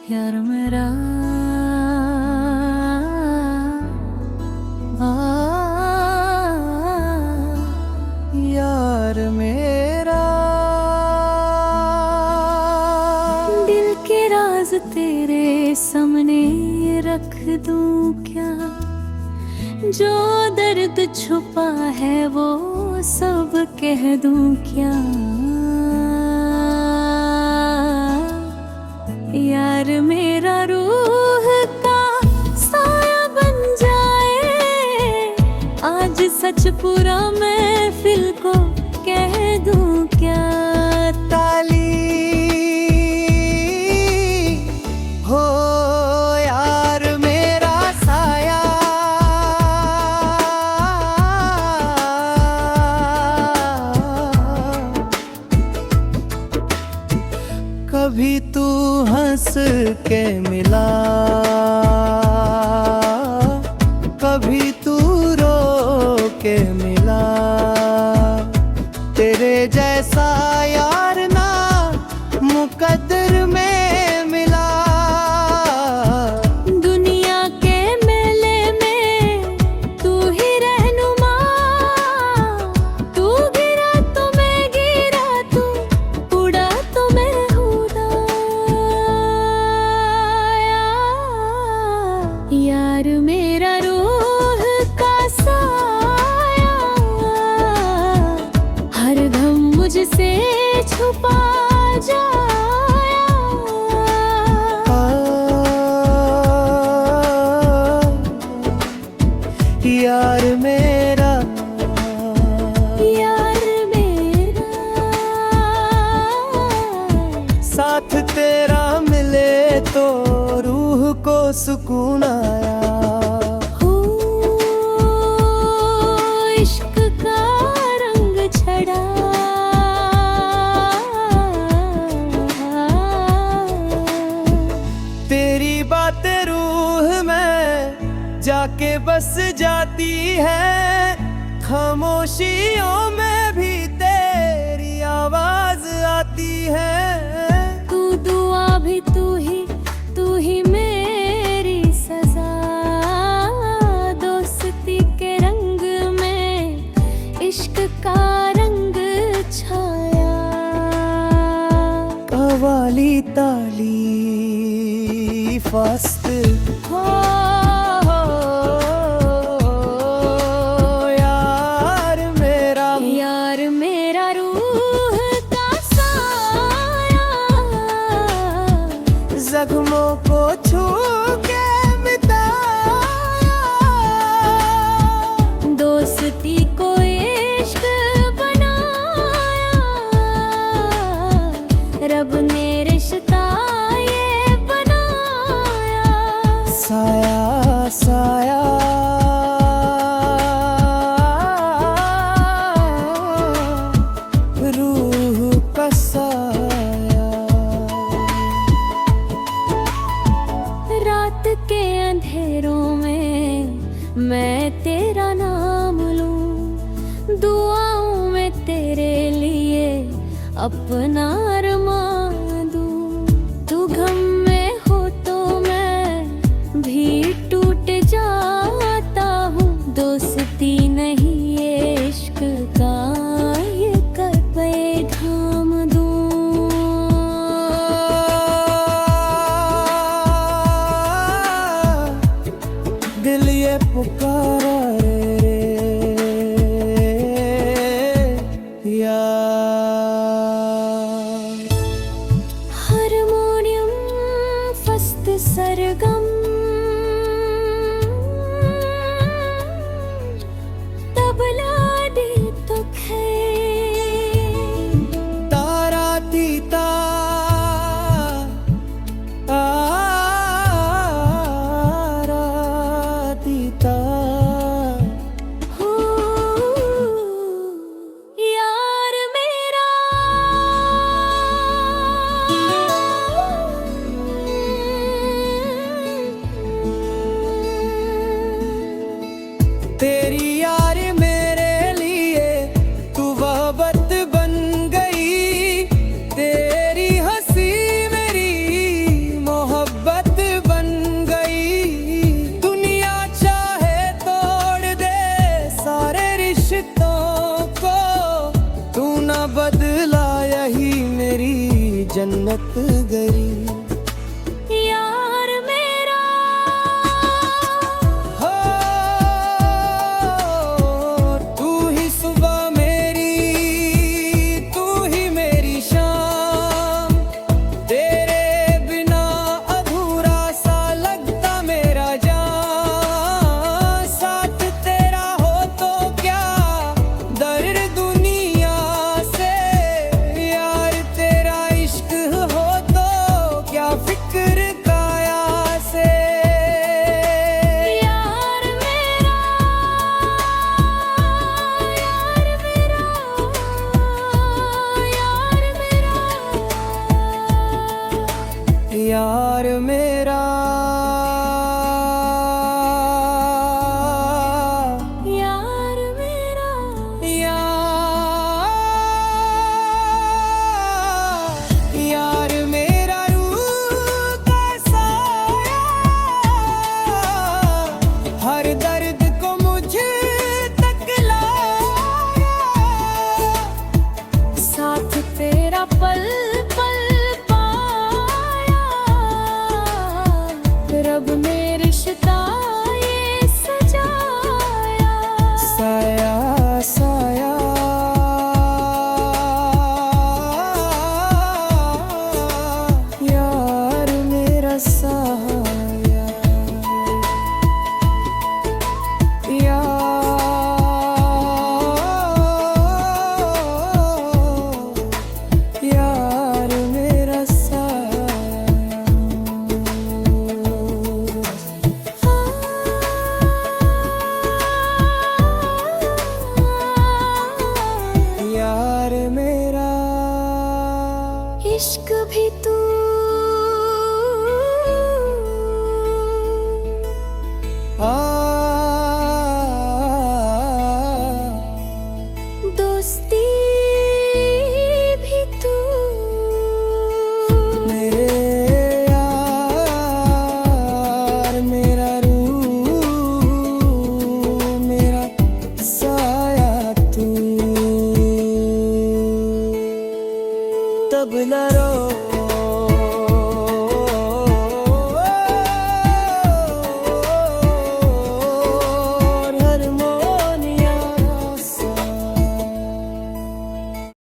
यार मेरा आ, यार मेरा दिल के राज तेरे सामने रख दूं क्या, जो दर्द छुपा है वो सब कह दूं क्या। यार मेरा रूह का साया बन जाए, आज सच पूरा महफिल को कह दूं क्या। ताली हो यार मेरा साया, कभी तू हंस के मिला, कभी तू रो के मिला। तेरे जैसा यार ना मुकद्दर में मिला। दुनिया के मेले में तू ही रहनुमा, तू गिरा तो मैं गिरा, तू उड़ा तो मैं उड़ा। यार मेरा रूह का साया, हर दम मुझसे छुपा जाया। यार मेरा, यार मेरा साथ तेरा मिले तो रूह को सुकून आया। हो इश्क का रंग छड़ा, तेरी बातें रूह में जाके बस जाती है, खामोशियों में भी तेरी आवाज आती है। तू दुआ भी तू ही मेरी सजा। दोस्ती के रंग में इश्क का रंग छाया। कवाली ताली फास्त हो यार मेरा, यार मेरा रूह का साया, जख्मों को छू के मिटाया। दोस्ती को इश्क बनाया, रब ने रिश्ता ये बनाया। साया साया रूह का साया। रात के अंधेरों में मैं तेरा नाम लूं, दुआओं में तेरे लिए अपना अरमान दूं। तू गम में हो तो मैं भी टूट जाता हूँ। दोस्ती नहीं ये इश्क का, ये कर पे थाम दूं। दिल ये पुकारा रे यार। बदला यही मेरी जन्नत गई। यार मेरा हो तू ही सुबह मेरी, तू ही मेरी शाम, तेरे बिना अधूरा सा लगता मेरा जान। साथ तेरा हो तो क्या दर्द दुनिया से, यार तेरा इश्क हो तो क्या फिक्र काया से। यार मेरा यार मेरा यार मेरा यार मेरा यार मेरा रूह का साया, हर दर्द को मुझे तक लाया। साथ तेरा पल पल पाया, रब ने रिश्ता ये सजाया। साया साया यार मेरा साया, यार मेरा यार मेरा इश्क भी तू दोस्ती भी तू, मेरे यार मेरा रूह मेरा साया तू। तब न रो